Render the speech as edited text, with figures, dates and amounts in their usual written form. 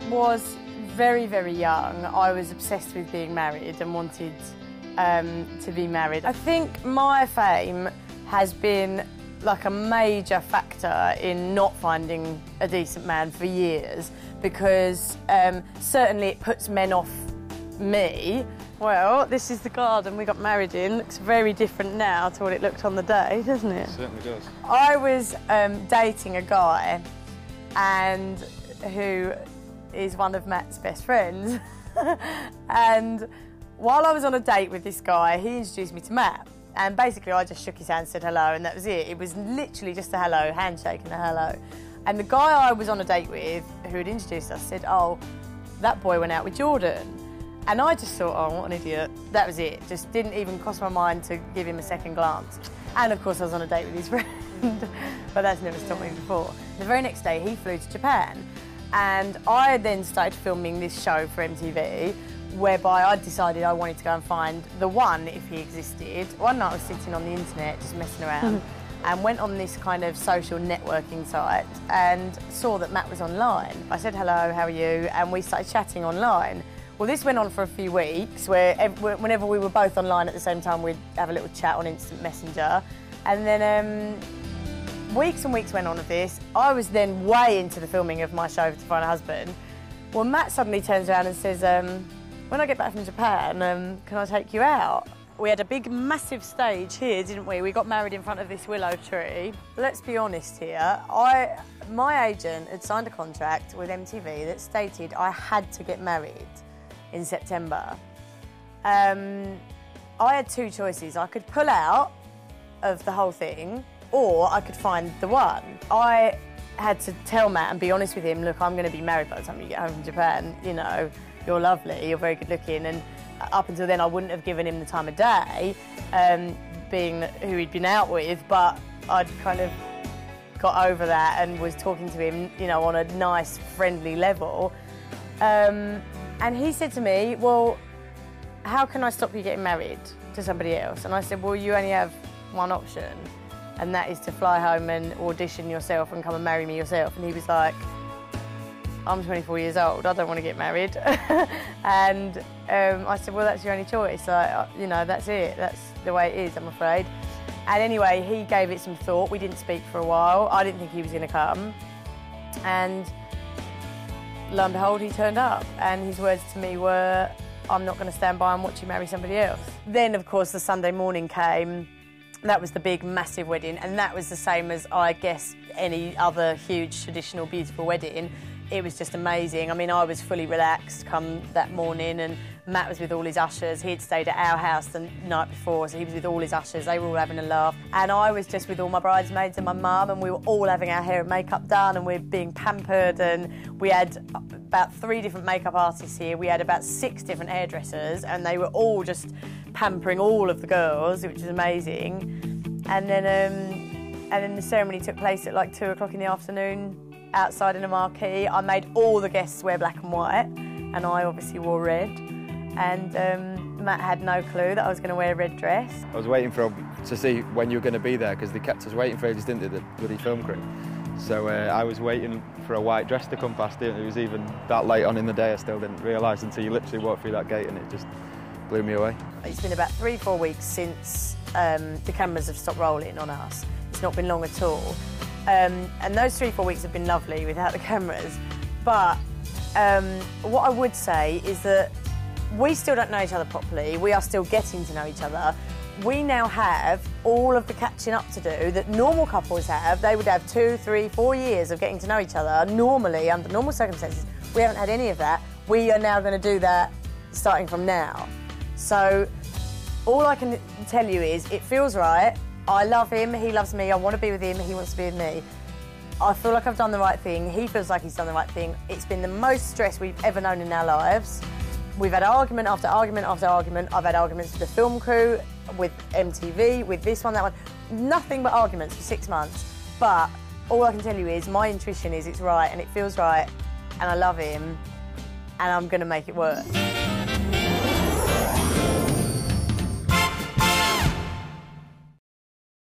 was very, very young, I was obsessed with being married and wanted to be married. I think my fame has been like a major factor in not finding a decent man for years, because certainly it puts men off me. Well, this is the garden we got married in. Looks very different now to what it looked on the day, doesn't it? It certainly does. I was dating a guy and who is one of Matt's best friends. And while I was on a date with this guy, he introduced me to Matt. And basically I just shook his hand, said hello, and that was it. It was literally just a hello, handshake and a hello. And the guy I was on a date with, who had introduced us, said, oh, that boy went out with Jordan. And I just thought, oh, what an idiot. That was it. Just didn't even cross my mind to give him a second glance. And of course I was on a date with his friend, but that's never stopped me before. The very next day he flew to Japan, and I then started filming this show for MTV, whereby I decided I wanted to go and find the one, if he existed. One night I was sitting on the internet just messing around and went on this kind of social networking site and saw that Matt was online. I said, hello, how are you? And we started chatting online. Well, this went on for a few weeks, where whenever we were both online at the same time, we'd have a little chat on Instant Messenger. And then weeks and weeks went on of this. I was then way into the filming of my show To Find a Husband. Well, Matt suddenly turns around and says, when I get back from Japan, can I take you out? We had a big, massive stage here, didn't we? We got married in front of this willow tree. Let's be honest here. My agent had signed a contract with MTV that stated I had to get married in September. I had two choices. I could pull out of the whole thing, or I could find the one. I had to tell Matt and be honest with him, look, I'm going to be married by the time you get home from Japan. You know, you're lovely, you're very good looking. And up until then, I wouldn't have given him the time of day, being who he'd been out with, but I'd kind of got over that and was talking to him, you know, on a nice, friendly level. And he said to me, well, how can I stop you getting married to somebody else? And I said, well, you only have one option, and that is to fly home and audition yourself and come and marry me yourself. And he was like, I'm 24 years old, I don't want to get married. And I said, well, that's your only choice. You know, that's it, that's the way it is, I'm afraid. And anyway, he gave it some thought. We didn't speak for a while. I didn't think he was going to come. And lo and behold, he turned up, and his words to me were, I'm not going to stand by and watch you marry somebody else. Then, of course, the Sunday morning came. That was the big, massive wedding, and that was the same as, I guess, any other huge, traditional, beautiful wedding. It was just amazing. I mean, I was fully relaxed come that morning, and Matt was with all his ushers. He had stayed at our house the night before, so he was with all his ushers. They were all having a laugh. And I was just with all my bridesmaids and my mum, and we were all having our hair and makeup done, and we were being pampered, and we had about 3 different makeup artists here. We had about 6 different hairdressers, and they were all just pampering all of the girls, which was amazing. And then the ceremony took place at like 2 o'clock in the afternoon, outside in a marquee. I made all the guests wear black and white, and I obviously wore red. And Matt had no clue that I was going to wear a red dress. I was waiting to see when you were going to be there, because they kept us waiting for ages, didn't they, the bloody film crew? So I was waiting for a white dress to come past it. It was even that late on in the day, I still didn't realise until you literally walked through that gate, and it just blew me away. It's been about 3-4 weeks since the cameras have stopped rolling on us. It's not been long at all. And those 3-4 weeks have been lovely without the cameras. But what I would say is that we still don't know each other properly. We are still getting to know each other. We now have all of the catching up to do that normal couples have. They would have 2, 3, 4 years of getting to know each other. Normally, under normal circumstances, we haven't had any of that. We are now going to do that starting from now. So all I can tell you is it feels right. I love him, he loves me, I want to be with him, he wants to be with me. I feel like I've done the right thing, he feels like he's done the right thing. It's been the most stress we've ever known in our lives. We've had argument after argument after argument. I've had arguments with the film crew, with MTV, with this one, that one. Nothing but arguments for 6 months. But all I can tell you is my intuition is it's right and it feels right, and I love him, and I'm going to make it work.